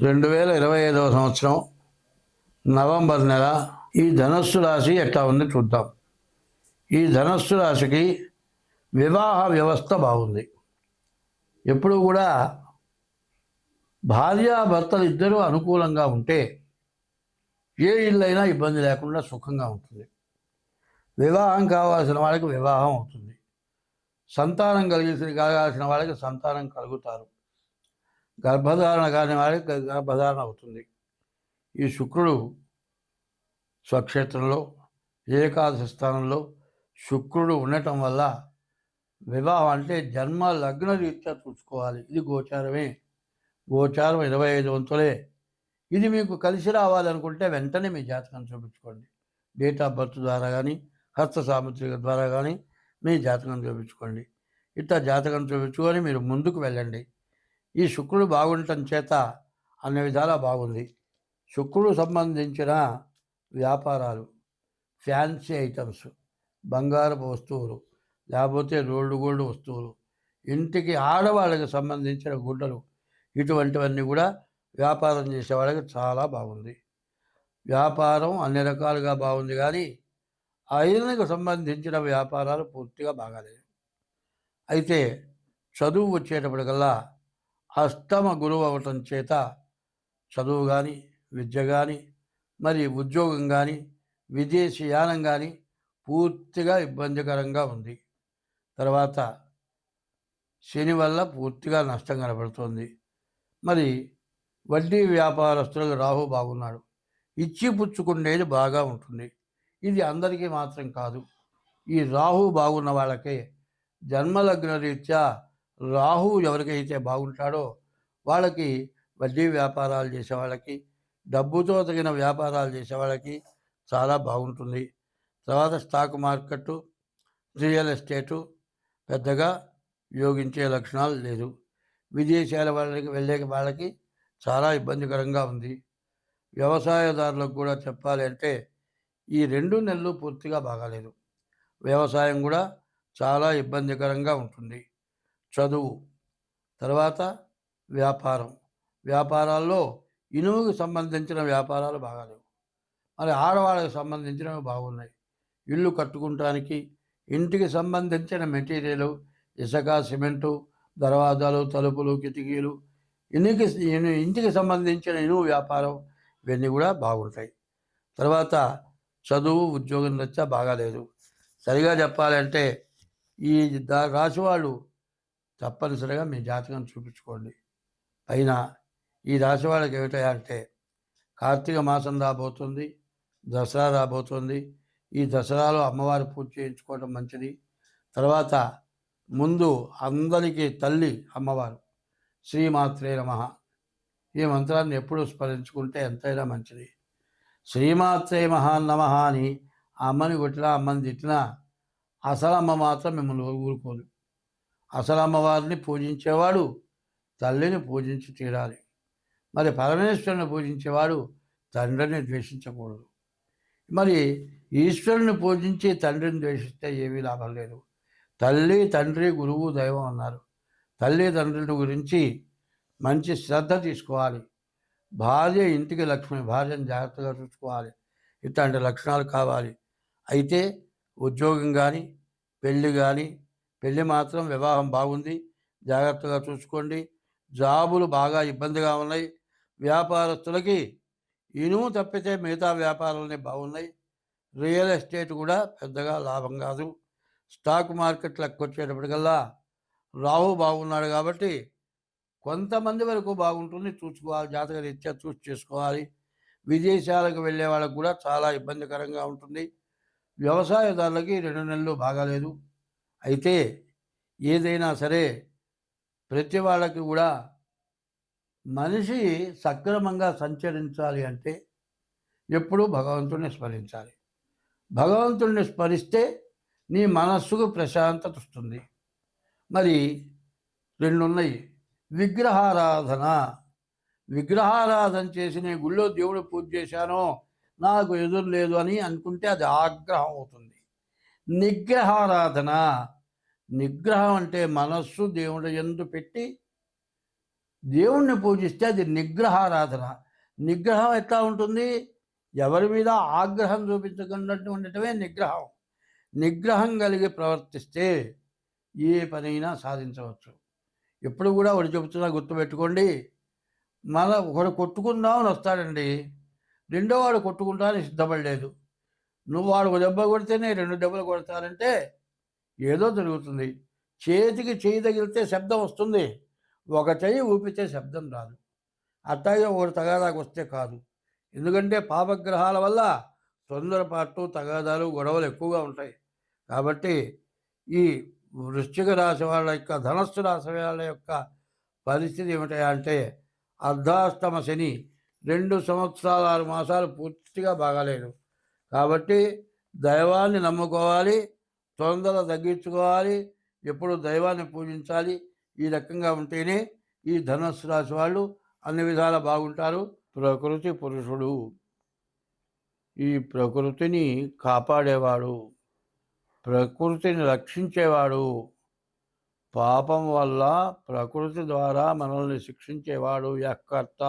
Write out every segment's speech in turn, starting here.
2025 సంవత్సరం నవంబర్ నెల ఈ ధనస్సు రాశి ఎట్లా ఉంది చూద్దాం. ఈ ధనస్సు రాశికి వివాహ వ్యవస్థ బాగుంది. ఎప్పుడు కూడా భార్యాభర్తలు ఇద్దరూ అనుకూలంగా ఉంటే ఏ ఇల్లైనా ఇబ్బంది లేకుండా సుఖంగా ఉంటుంది. వివాహం కావాల్సిన వాళ్ళకి వివాహం అవుతుంది. సంతానం కలగాల్సిన వాళ్ళకి సంతానం కలుగుతారు. గర్భధారణ కాని వాళ్ళకి గర్భధారణ అవుతుంది. ఈ శుక్రుడు స్వక్షేత్రంలో ఏకాదశి స్థానంలో శుక్రుడు ఉండటం వల్ల వివాహం అంటే జన్మ లగ్న రీత్యా చూసుకోవాలి. ఇది గోచారమే. గోచారం 25 వంతులే. ఇది మీకు కలిసి రావాలనుకుంటే వెంటనే మీ జాతకం చూపించుకోండి. డేట్ ఆఫ్ బర్త్ ద్వారా కానీ హస్త సాముద్రిక ద్వారా కానీ మీ జాతకం చూపించుకోండి. ఇట్లా జాతకం చూపించుకొని మీరు ముందుకు వెళ్ళండి. ఈ శుక్రుడు బాగుండటం చేత అన్ని విధాలా బాగుంది. శుక్రుడు సంబంధించిన వ్యాపారాలు, ఫ్యాన్సీ ఐటమ్స్, బంగారపు వస్తువులు, లేకపోతే రోల్డ్ గోల్డ్ వస్తువులు, ఇంటికి ఆడవాళ్ళకి సంబంధించిన గుడ్డలు, ఇటువంటివన్నీ కూడా వ్యాపారం చేసే వాళ్ళకి చాలా బాగుంది. వ్యాపారం అన్ని రకాలుగా బాగుంది, కానీ ఐరన్కు సంబంధించిన వ్యాపారాలు పూర్తిగా బాగాలేదు. అయితే చదువు వచ్చేటప్పటికల్లా అష్టమ గురువు అవటం చేత చదువు కానీ విద్య కానీ మరి ఉద్యోగం కానీ విదేశీయానం కానీ పూర్తిగా ఇబ్బందికరంగా ఉంది. తర్వాత శని వల్ల పూర్తిగా నష్టం కనబడుతుంది. మరి వడ్డీ వ్యాపారస్తులకు రాహు బాగున్నాడు. ఇచ్చి పుచ్చుకునేది బాగా ఉంటుంది. ఇది అందరికీ మాత్రం కాదు. ఈ రాహు బాగున్న వాళ్ళకే జన్మలగ్న రీత్యా రాహు ఎవరికైతే బాగుంటాడో వాళ్ళకి వడ్డీ వ్యాపారాలు చేసే వాళ్ళకి, డబ్బుతో తగిన వ్యాపారాలు చేసే వాళ్ళకి చాలా బాగుంటుంది. తర్వాత స్టాక్ మార్కెట్టు, రియల్ ఎస్టేటు పెద్దగా యోగించే లక్షణాలు లేదు. విదేశాల వాళ్ళకి వెళ్ళే వాళ్ళకి చాలా ఇబ్బందికరంగా ఉంది. వ్యవసాయదారులకు కూడా చెప్పాలి అంటే ఈ 2 నెలలు పూర్తిగా బాగాలేదు. వ్యవసాయం కూడా చాలా ఇబ్బందికరంగా ఉంటుంది. చదువు, తర్వాత వ్యాపారం, వ్యాపారాల్లో ఇనుముకు సంబంధించిన వ్యాపారాలు బాగాలేవు. మరి ఆడవాళ్ళకి సంబంధించినవి బాగున్నాయి. ఇల్లు కట్టుకుంటానికి ఇంటికి సంబంధించిన మెటీరియలు, ఇసుక, సిమెంటు, దర్వాజాలు, తలుపులు, కిటికీలు, ఇంటికి సంబంధించిన ఇనుము వ్యాపారం ఇవన్నీ కూడా బాగుంటాయి. తర్వాత చదువు ఉద్యోగం రీత్యా బాగాలేదు. సరిగా చెప్పాలంటే ఈ రాశి వాళ్ళు తప్పనిసరిగా మీ జాతకం చూపించుకోండి. పైన ఈ రాశి వాళ్ళకి ఏమిటంటే కార్తీక మాసం రాబోతుంది, దసరా రాబోతుంది. ఈ దసరాలో అమ్మవారి పూజ చేయించుకోవడం మంచిది. తర్వాత ముందు అందరికీ తల్లి అమ్మవారు శ్రీమాత్రే నమః ఈ మంత్రాన్ని ఎప్పుడు స్మరించుకుంటే ఎంతైనా మంచిది. శ్రీమాత్రే నమః అని అమ్మని కొట్టినా అమ్మని తిట్టినా అసలమ్మ మాత్రం మిమ్మల్ని ఊరుకోదు. అసలు అమ్మవారిని పూజించేవాడు తల్లిని పూజించి తీరాలి. మరి పరమేశ్వరుని పూజించేవాడు తండ్రిని ద్వేషించకూడదు. మరి ఈశ్వరుని పూజించి తండ్రిని ద్వేషిస్తే ఏమీ లాభం లేదు. తల్లి, తండ్రి, గురువు, దైవం అన్నారు. తల్లి తండ్రుల గురించి మంచి శ్రద్ధ తీసుకోవాలి. భార్య ఇంటికి లక్ష్మి, భార్యను జాగ్రత్తగా చూసుకోవాలి. ఇట్లాంటి లక్షణాలు కావాలి. అయితే ఉద్యోగం కానీ పెళ్ళి మాత్రం వివాహం బాగుంది, జాగ్రత్తగా చూసుకోండి. జాబులు బాగా ఇబ్బందిగా ఉన్నాయి. వ్యాపారస్తులకి ఇనుము తప్పితే మిగతా వ్యాపారాలన్నీ బాగున్నాయి. రియల్ ఎస్టేట్ కూడా పెద్దగా లాభం కాదు. స్టాక్ మార్కెట్లకు వచ్చేటప్పటికల్లా రాహు బాగున్నాడు కాబట్టి కొంతమంది వరకు బాగుంటుంది. చూసుకోవాలి, జాతక రీత్యా చూసి చేసుకోవాలి. విదేశాలకు వెళ్ళే వాళ్ళకు కూడా చాలా ఇబ్బందికరంగా ఉంటుంది. వ్యవసాయదారులకి 2 నెలలు బాగాలేదు. అయితే ఏదైనా సరే ప్రతి వాళ్ళకి కూడా మనిషి సక్రమంగా సంచరించాలి అంటే ఎప్పుడూ భగవంతుడిని స్మరించాలి. భగవంతుడిని స్మరిస్తే నీ మనస్సుకు ప్రశాంతత వస్తుంది. మరి 2 ఉన్నాయి. విగ్రహారాధన చేసి నేను గుళ్ళో దేవుడు పూజ చేశానో నాకు ఎదురు లేదు అని అనుకుంటే అది ఆగ్రహం అవుతుంది. నిగ్రహం అంటే మనస్సు దేవుడి యందు పెట్టి దేవుణ్ణి పూజిస్తే అది నిగ్రహారాధన. నిగ్రహం ఎట్లా ఉంటుంది? ఎవరి మీద ఆగ్రహం చూపించకుండా ఉండటమే నిగ్రహం. నిగ్రహం కలిగి ప్రవర్తిస్తే ఏ పనైనా సాధించవచ్చు. ఎప్పుడు కూడా ఒకటి చెబుతున్నా గుర్తుపెట్టుకోండి. ఒకడు కొట్టుకుందామని వస్తాడండి, రెండో వాడు కొట్టుకుంటానికి సిద్ధపడలేదు. నువ్వు వాడు దెబ్బ కొడితేనే 2 దెబ్బలు కొడతారంటే ఏదో జరుగుతుంది. చేతికి చేయి తగిలితే శబ్దం వస్తుంది, ఒక చెయ్యి ఊపితే శబ్దం రాదు. అట్లాగే ఒకటి తగాదాకు వస్తే కాదు. ఎందుకంటే పాపగ్రహాల వల్ల తొందరపాటు, తగాదాలు, గొడవలు ఎక్కువగా ఉంటాయి. కాబట్టి ఈ వృశ్చిక రాశి వాళ్ళ యొక్క, ధనస్సు రాశి వాళ్ళ యొక్క పరిస్థితి ఏమిటంటే అర్ధాష్టమ శని 2 సంవత్సరాలు 6 మాసాలు పూర్తిగా బాగాలేదు. కాబట్టి దైవాన్ని నమ్ముకోవాలి, తొందర తగ్గించుకోవాలి, ఎప్పుడు దైవాన్ని పూజించాలి. ఈ రకంగా ఉంటేనే ఈ ధనస్సు రాశి వాళ్ళు అన్ని విధాలా బాగుంటారు. ప్రకృతి పురుషుడు, ఈ ప్రకృతిని కాపాడేవాడు, ప్రకృతిని రక్షించేవాడు, పాపం వల్ల ప్రకృతి ద్వారా మనల్ని శిక్షించేవాడు యఃకర్త,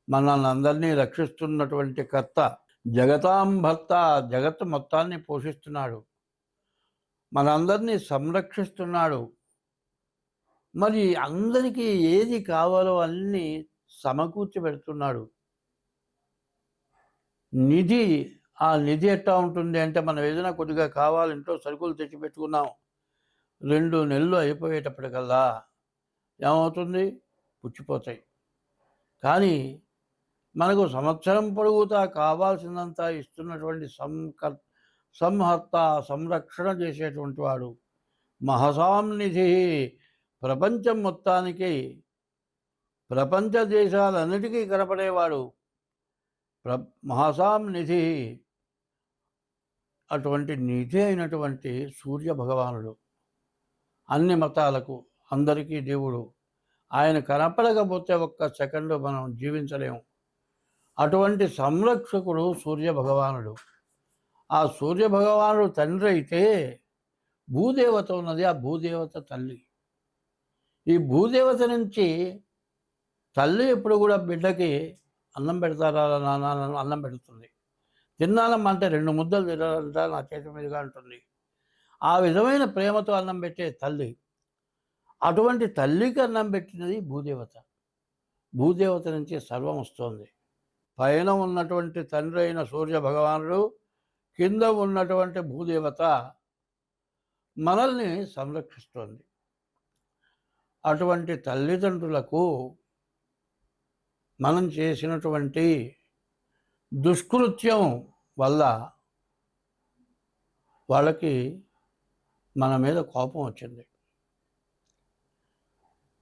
మనల్ని అందరినీ రక్షిస్తున్నటువంటి కర్త, జగతాం భర్త, జగత్తు మొత్తాన్ని పోషిస్తున్నాడు, మనందరినీ సంరక్షిస్తున్నాడు. మరి అందరికీ ఏది కావాలో అన్నీ సమకూర్చి పెడుతున్నాడు. నిధి, ఆ నిధి ఎట్లా ఉంటుంది అంటే, మనం ఏదైనా కొద్దిగా కావాలి, ఇంట్లో సరుకులు తెచ్చిపెట్టుకున్నాం, 2 నెలలు అయిపోయేటప్పటికల్లా ఏమవుతుంది? పుచ్చిపోతాయి. కానీ మనకు సంవత్సరం పొడుగుతా కావాల్సినంత ఇస్తున్నటువంటి సంహర్త, సంరక్షణ చేసేటువంటి వాడు, మహసాం నిధి, ప్రపంచం మొత్తానికి, ప్రపంచ దేశాలన్నిటికీ కనపడేవాడు మహసాం నిధి. అటువంటి నిధి అయినటువంటి సూర్య భగవానుడు అన్ని మతాలకు, అందరికీ దేవుడు. ఆయన కనపడకపోతే ఒక్క సెకండు మనం జీవించలేము. అటువంటి సంరక్షకుడు సూర్య భగవానుడు. ఆ సూర్య భగవానుడు తండ్రి అయితే భూదేవత ఉన్నది, ఆ భూదేవత తల్లి. ఈ భూదేవత నుంచి తల్లి ఎప్పుడు కూడా బిడ్డకి అన్నం పెడతారా నాన్న, అన్నం పెడుతుంది. తిన్నానమ్మంటే 2 ముద్దలు తినాలంట, నా చేతి మీదుగా అంటుంది. ఆ విధమైన ప్రేమతో అన్నం పెట్టే తల్లి. అటువంటి తల్లికి అన్నం పెట్టినది భూదేవత. భూదేవత నుంచి సర్వం వస్తుంది. పైన ఉన్నటువంటి తండ్రి అయిన సూర్య భగవానుడు, కింద ఉన్నటువంటి భూదేవత మనల్ని సంరక్షిస్తోంది. అటువంటి తల్లిదండ్రులకు మనం చేసినటువంటి దుష్కృత్యం వల్ల వాళ్ళకి మన మీద కోపం వచ్చింది.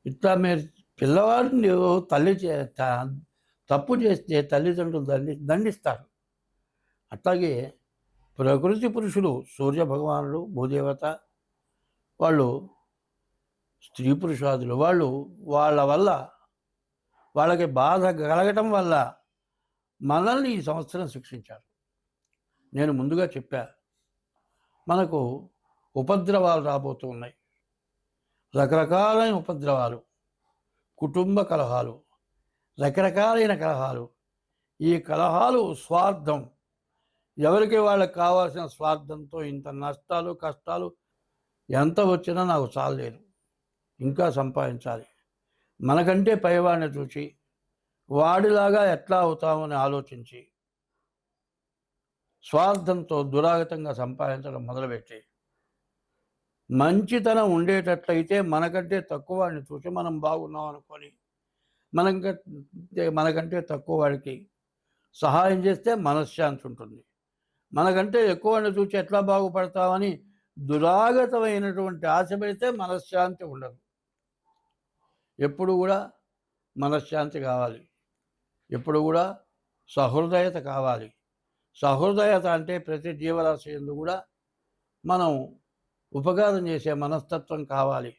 ఇట్లా మీరు పిల్లవాడిని తల్లి తప్పు చేస్తే తల్లిదండ్రులు దండిస్తారు. అట్లాగే ప్రకృతి పురుషులు సూర్య భగవానుడు, భూదేవత, వాళ్ళు స్త్రీ పురుషాదులు, వాళ్ళ వల్ల, వాళ్ళకి బాధ కలగటం వల్ల మనల్ని ఈ సంవత్సరం శిక్షించారు. నేను ముందుగా చెప్పా, మనకు ఉపద్రవాలు రాబోతూ ఉన్నాయి. రకరకాలైన ఉపద్రవాలు, కుటుంబ కలహాలు, రకరకాలైన కలహాలు. ఈ కలహాలు స్వార్థం, ఎవరికి వాళ్ళకి కావాల్సిన స్వార్థంతో ఇంత నష్టాలు, కష్టాలు, ఎంత వచ్చినా నాకు చాలలేదు, ఇంకా సంపాదించాలి, మనకంటే పైవాడిని చూసి వాడిలాగా ఎట్లా అవుతామని ఆలోచించి స్వార్థంతో దురాగతంగా సంపాదించడం మొదలుపెట్టి, మంచితనం ఉండేటట్లయితే మనకంటే తక్కువ వాడిని చూసి మనం బాగున్నాం అనుకొని మనకంటే తక్కువ వాడికి సహాయం చేస్తే మనశ్శాంతి ఉంటుంది. మనకంటే ఎక్కువ వాడిని చూసి ఎట్లా బాగుపడతామని దురాగతమైనటువంటి ఆశ పెడితే మనశ్శాంతి ఉండదు. ఎప్పుడు కూడా మనశ్శాంతి కావాలి, ఎప్పుడు కూడా సహృదయత కావాలి. సహృదయత అంటే ప్రతి జీవరాశి యందు కూడా మనం ఉపకారం చేసే మనస్తత్వం కావాలి,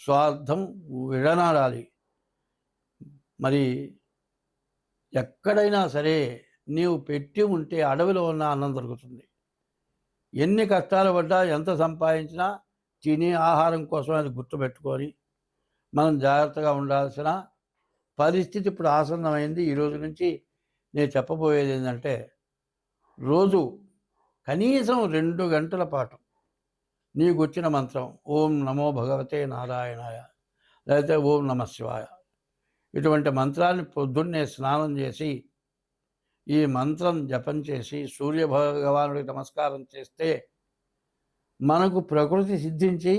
స్వార్థం విడనాడాలి. మరి ఎక్కడైనా సరే నీవు పెట్టి ఉంటే అడవిలో ఉన్న అన్నం దొరుకుతుంది. ఎన్ని కష్టాలు పడ్డా, ఎంత సంపాదించినా తినే ఆహారం కోసం అది గుర్తుపెట్టుకొని మనం జాగ్రత్తగా ఉండాల్సిన పరిస్థితి ఇప్పుడు ఆసన్నమైంది. ఈ రోజు నుంచి నేను చెప్పబోయేది ఏంటంటే, రోజు కనీసం 2 గంటల పాటు నీకు వచ్చిన మంత్రం ఓం నమో భగవతే నారాయణాయ, లేకపోతే ఓం నమ శివాయ, ఇటువంటి మంత్రాన్ని పొద్దున్నే స్నానం చేసి ఈ మంత్రం జపం చేసి సూర్య భగవానుడికి నమస్కారం చేస్తే మనకు ప్రకృతి సిద్ధించి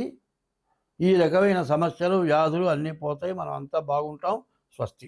ఈ రకమైన సమస్యలు, వ్యాధులు అన్నీ పోతాయి. మనం అంతా బాగుంటాం. స్వస్తి.